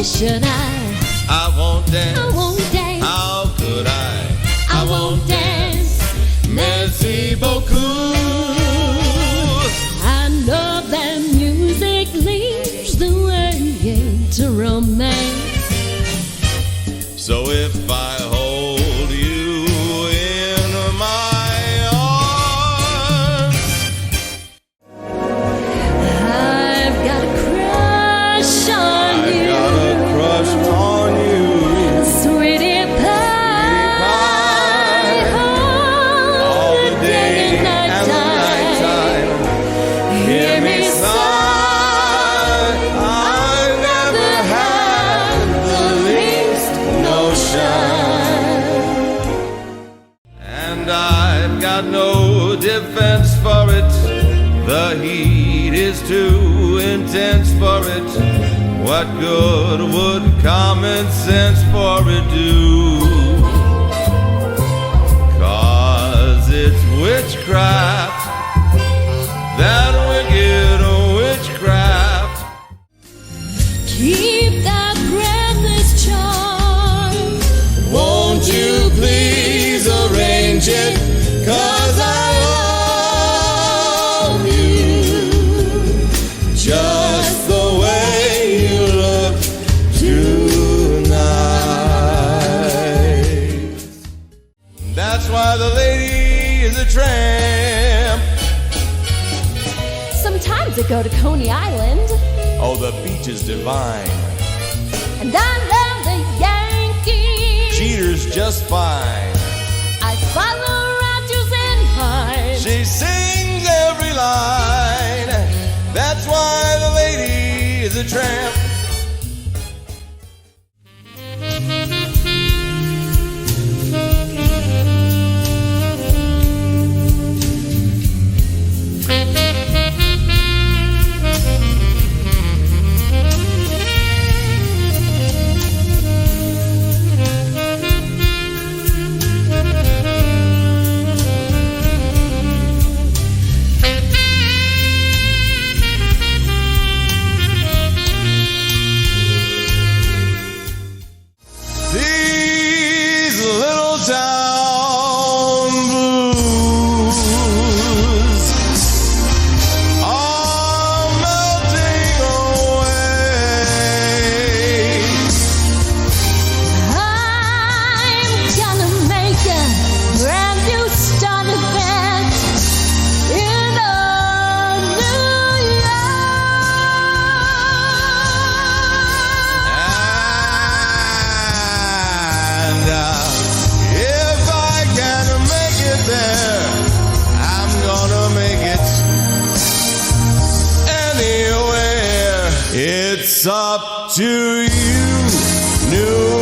should I won't dance. I won't dance. How could I won't dance. Merci beaucoup. I know that music leads the way to romance. So if I hold you in my arms, I've got a crush on you. I've got a crush on you. Sweetie pie. All the day and the nighttime. Hear me sigh. I never had the least notion. And I've got no defense for it. The heat is too intense for it. What good would common sense for it do? 'Cause it's witchcraft, that wicked witchcraft. Keep that breathless charm. Won't you please arrange it? 'Cause I love you just the way you look tonight. That's why the lady is a tramp. Sometimes I go to Coney Island, Oh, the beach is divine. and I love the Yankees. Jeter's just fine. I follow Rodgers and Hart. She sings every line. That's why the lady is a tramp. These little town blues are melting away. I'm gonna make a brand new start event in a New And if I can make it there, I'm gonna make it anywhere. It's up to you, New